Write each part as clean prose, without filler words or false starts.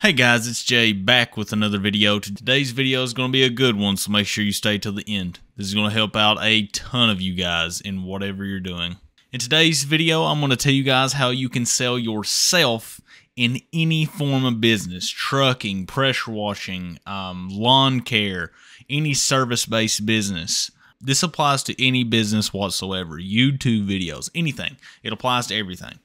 Hey guys, it's Jay back with another video. Today's video is going to be a good one, so make sure you stay till the end. This is going to help out a ton of you guys in whatever you're doing. In today's video, I'm going to tell you guys how you can sell yourself in any form of business. Trucking, pressure washing, lawn care, any service-based business. This applies to any business whatsoever. YouTube videos, anything. It applies to everything.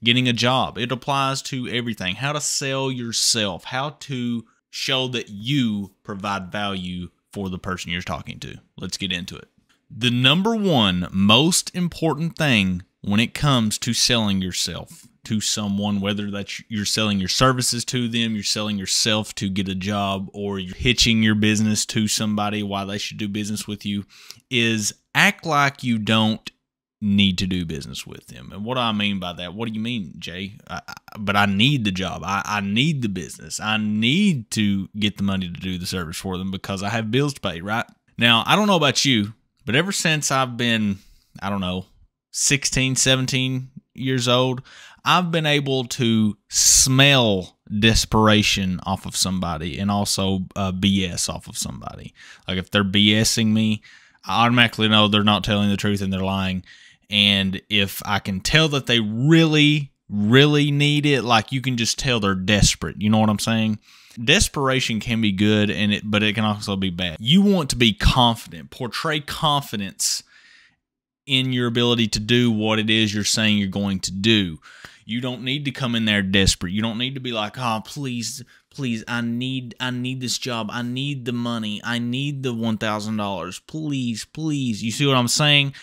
Getting a job, it applies to everything. How to sell yourself, how to show that you provide value for the person you're talking to. Let's get into it. The number one most important thing when it comes to selling yourself to someone, whether that's you're selling your services to them, you're selling yourself to get a job, or you're pitching your business to somebody why they should do business with you, is act like you don't need to do business with them. And what do I mean by that? What do you mean, Jay? But I need the job. I need the business. I need to get the money to do the service for them because I have bills to pay, right? Now, I don't know about you, but ever since I've been, 16, 17 years old, I've been able to smell desperation off of somebody and also BS off of somebody. Like if they're BSing me, I automatically know they're not telling the truth and they're lying. And if I can tell that they really, really need it, like you can just tell they're desperate. You know what I'm saying? Desperation can be good, but it can also be bad. You want to be confident, portray confidence in your ability to do what it is you're saying you're going to do. You don't need to come in there desperate. You don't need to be like, oh, please, I need this job. I need the money. I need the $1,000. Please. You see what I'm saying?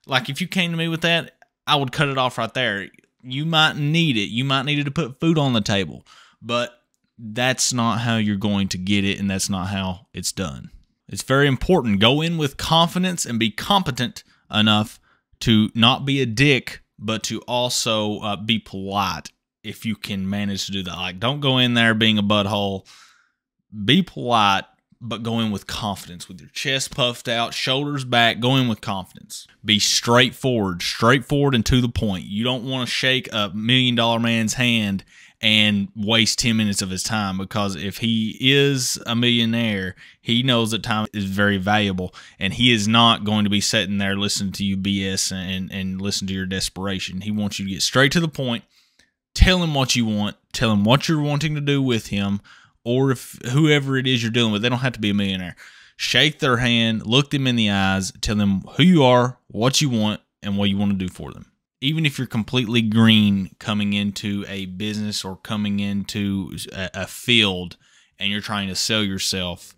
Like, if you came to me with that, I would cut it off right there. You might need it. You might need it to put food on the table. But that's not how you're going to get it, and that's not how it's done. It's very important. Go in with confidence and be competent enough to not be a dick, but to also be polite if you can manage to do that. Like, don't go in there being a butthole. Be polite, but go in with confidence, with your chest puffed out, shoulders back, go in with confidence. Be straightforward and to the point. You don't want to shake a $1 million man's hand and waste 10 minutes of his time, because if he is a millionaire, he knows that time is very valuable, and he is not going to be sitting there listening to you BS and listen to your desperation. He wants you to get straight to the point. Tell him what you want. Tell him what you're wanting to do with him. Or if whoever it is you're dealing with, they don't have to be a millionaire. Shake their hand, look them in the eyes, tell them who you are, what you want, and what you want to do for them. Even if you're completely green coming into a business or coming into a field and you're trying to sell yourself,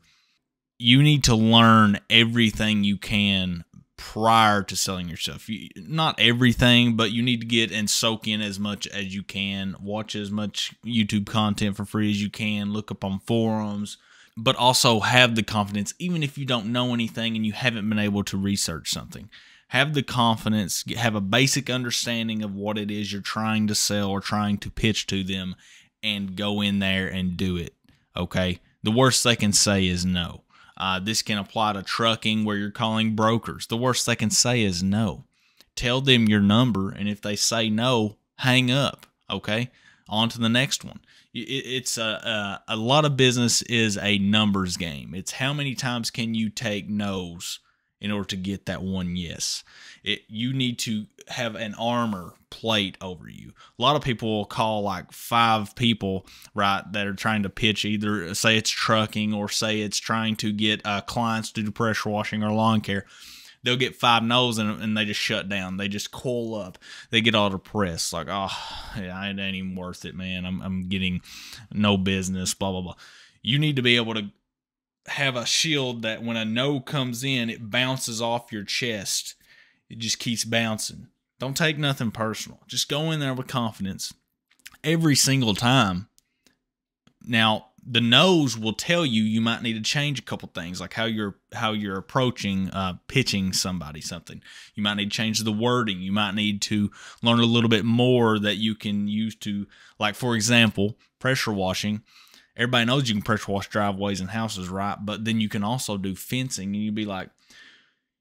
you need to learn everything you can prior to selling yourself. Not everything, but you need to get and soak in as much as you can. Watch as much YouTube content for free as you can. Look up on forums, but also have the confidence, even if you don't know anything and you haven't been able to research something. Have the confidence, have a basic understanding of what it is you're trying to sell or trying to pitch to them, and go in there and do it, okay? The worst they can say is no. This can apply to trucking where you're calling brokers. The worst they can say is no. Tell them your number, and if they say no, hang up, okay? On to the next one. It's a lot of business is a numbers game. It's how many times can you take no's in order to get that one yes. You need to have an armor plate over you. A lot of people will call like 5 people, right, that are trying to pitch, either say it's trucking or say it's trying to get clients to do pressure washing or lawn care. They'll get 5 no's and they just shut down. They just coil up. They get all depressed, like, oh, yeah, it ain't even worth it, man. I'm getting no business, blah, blah, blah. You need to be able to have a shield that when a no comes in, it bounces off your chest. It just keeps bouncing. Don't take nothing personal. Just go in there with confidence every single time. Now, the no's will tell you might need to change a couple things, like how you're approaching pitching somebody something. You might need to change the wording. You might need to learn a little bit more that you can use to, like, for example, pressure washing. Everybody knows you can pressure wash driveways and houses, right? But then you can also do fencing, and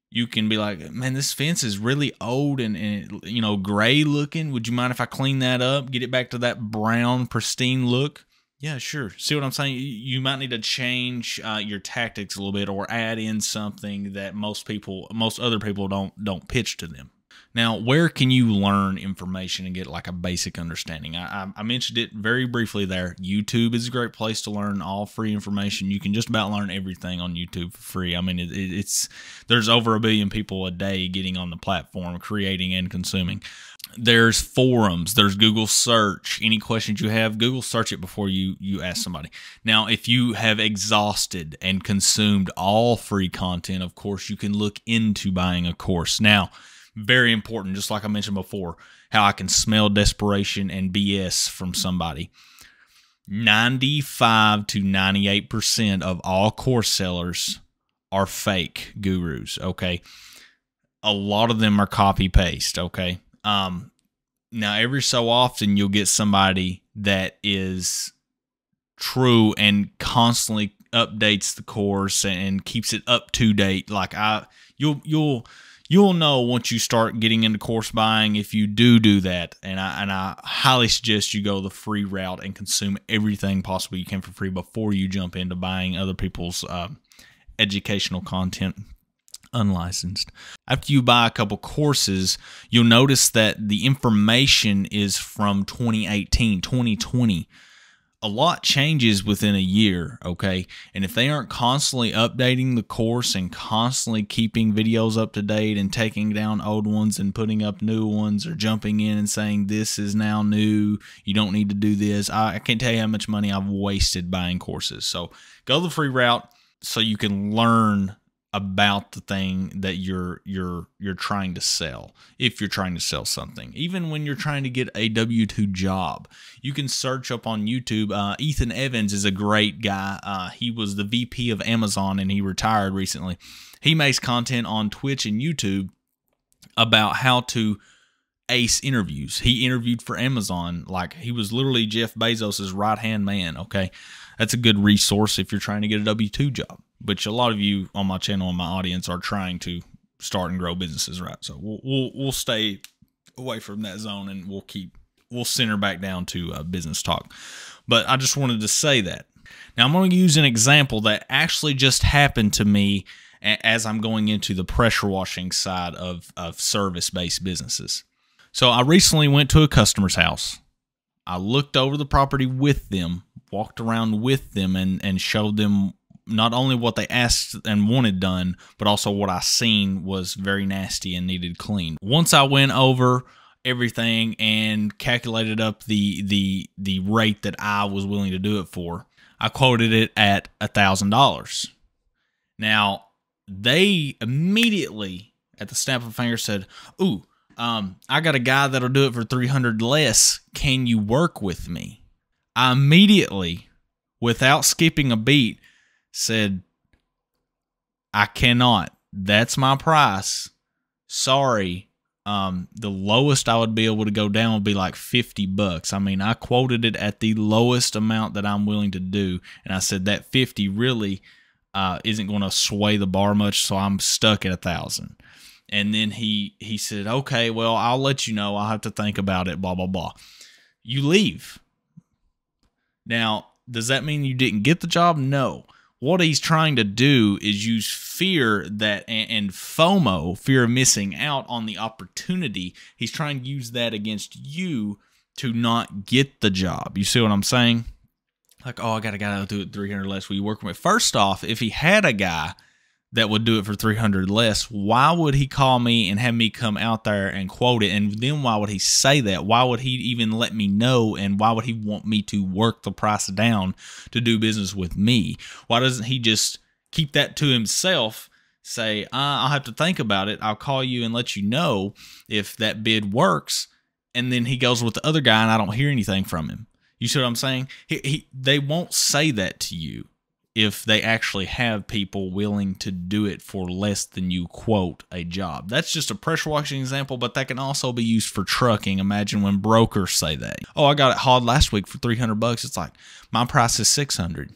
you can be like, man, this fence is really old and gray looking. Would you mind if I clean that up, get it back to that brown, pristine look? Yeah, sure. See what I'm saying? You might need to change your tactics a little bit, or add in something that most other people don't pitch to them. Now, where can you learn information and get like a basic understanding? I mentioned it very briefly there. YouTube is a great place to learn all free information. You can just about learn everything on YouTube for free. I mean, there's over 1 billion people a day getting on the platform, creating and consuming. There's forums, there's Google search. Any questions you have, Google search it before you ask somebody. Now, if you have exhausted and consumed all free content, of course, you can look into buying a course. Now, very important, just like I mentioned before, how I can smell desperation and BS from somebody. 95 to 98% of all course sellers are fake gurus, okay? A lot of them are copy-paste, okay? Now, every so often, you'll get somebody that is true and constantly updates the course and keeps it up to date. Like you'll know once you start getting into course buying if you do that. And I highly suggest you go the free route and consume everything possible you can for free before you jump into buying other people's educational content unlicensed. After you buy a couple courses, you'll notice that the information is from 2018, 2020. A lot changes within a year, okay? And if they aren't constantly updating the course and constantly keeping videos up to date and taking down old ones and putting up new ones, or jumping in and saying this is now new, you don't need to do this, I can't tell you how much money I've wasted buying courses. So go the free route so you can learn about the thing that you're trying to sell. If you're trying to sell something, even when you're trying to get a W-2 job, you can search up on YouTube. Ethan Evans is a great guy. He was the VP of Amazon and he retired recently. He makes content on Twitch and YouTube about how to ace interviews. He interviewed for Amazon. Like, he was literally Jeff Bezos's right-hand man, okay? That's a good resource if you're trying to get a W-2 job, which a lot of you on my channel and my audience are trying to start and grow businesses, right? So we'll stay away from that zone, and we'll center back down to business talk. But I just wanted to say that. Now, I'm going to use an example that actually just happened to me as I'm going into the pressure washing side of service-based businesses. So I recently went to a customer's house. I looked over the property with them, walked around with them, and showed them not only what they asked and wanted done, but also what I seen was very nasty and needed cleaned. Once I went over everything and calculated up the rate that I was willing to do it for, I quoted it at $1,000. Now, they immediately, at the snap of a finger, said, "Ooh, I got a guy that'll do it for $300 less. Can you work with me?" I immediately, without skipping a beat, said, "I cannot. That's my price. Sorry. The lowest I would be able to go down would be like $50. I mean, I quoted it at the lowest amount that I'm willing to do, and I said that 50 really isn't going to sway the bar much, so I'm stuck at 1,000. And then he said, "Okay, well, I'll let you know. I'll have to think about it, blah, blah, blah." You leave. Now, does that mean you didn't get the job? No. What he's trying to do is use fear and FOMO, fear of missing out on the opportunity. He's trying to use that against you to not get the job. You see what I'm saying? Like, oh, I got a guy that'll do it $300 less. Will you work with me? First off, if he had a guy that would do it for $300 less, why would he call me and have me come out there and quote it? And then why would he say that? Why would he even let me know? And why would he want me to work the price down to do business with me? Why doesn't he just keep that to himself, say, I'll have to think about it, I'll call you and let you know if that bid works, and then he goes with the other guy and I don't hear anything from him? You see what I'm saying? They won't say that to you if they actually have people willing to do it for less than you quote a job. That's just a pressure washing example, but that can also be used for trucking. Imagine when brokers say that. "Oh, I got it hauled last week for $300. It's like, my price is $600.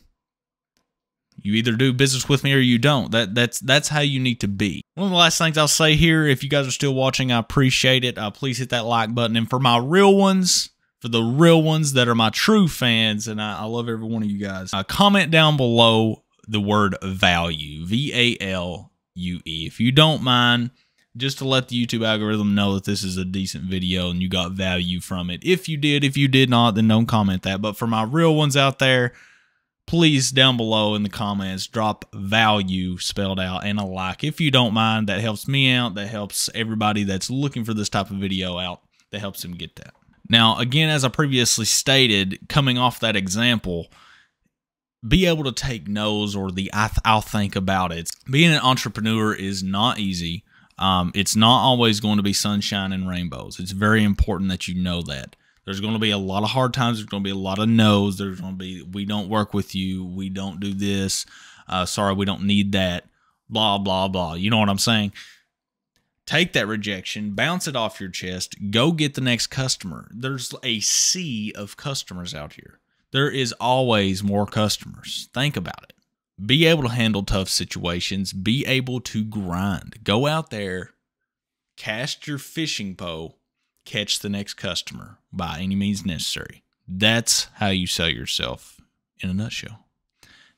You either do business with me or you don't. That's how you need to be. One of the last things I'll say here, if you guys are still watching, I appreciate it. Please hit that like button. And for my real ones, For the real ones that are my true fans, and I love every one of you guys, comment down below the word value, V-A-L-U-E. If you don't mind, just to let the YouTube algorithm know that this is a decent video and you got value from it. If you did not, then don't comment that. But for my real ones out there, please down below in the comments drop value spelled out and a like. If you don't mind, that helps me out. That helps everybody that's looking for this type of video out. That helps them get that. Now, again, as I previously stated, coming off that example, be able to take no's or the I'll think about it. Being an entrepreneur is not easy. It's not always going to be sunshine and rainbows. It's very important that you know that. There's going to be a lot of hard times. There's going to be a lot of no's. There's going to be, we don't work with you. We don't do this. Sorry, we don't need that. Blah, blah, blah. You know what I'm saying? Take that rejection, bounce it off your chest, go get the next customer. There's a sea of customers out here. There is always more customers. Think about it. Be able to handle tough situations. Be able to grind. Go out there, cast your fishing pole, catch the next customer by any means necessary. That's how you sell yourself in a nutshell.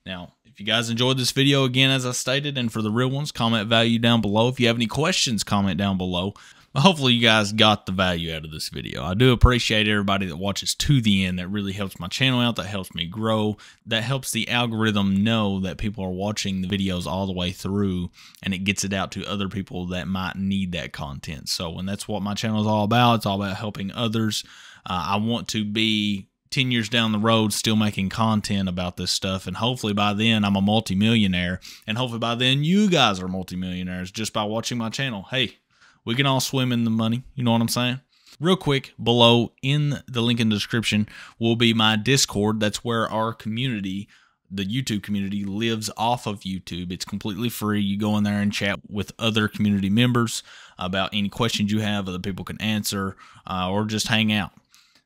Now, if you guys enjoyed this video, again, as I stated, and for the real ones, comment value down below. If you have any questions, comment down below. But hopefully you guys got the value out of this video. I do appreciate everybody that watches to the end. That really helps my channel out. That helps me grow. That helps the algorithm know that people are watching the videos all the way through, and it gets it out to other people that might need that content. So, and that's what my channel is all about. It's all about helping others. I want to be 10 years down the road still making content about this stuff, and hopefully by then I'm a multimillionaire, and hopefully by then you guys are multimillionaires just by watching my channel. Hey, we can all swim in the money. You know what I'm saying? Real quick, below in the link in the description will be my Discord. That's where our community, the YouTube community, lives off of YouTube. It's completely free. You go in there and chat with other community members about any questions you have, other people can answer, or just hang out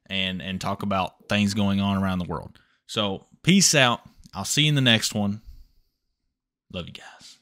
and talk about things going on around the world. So peace out. I'll see you in the next one. Love you guys.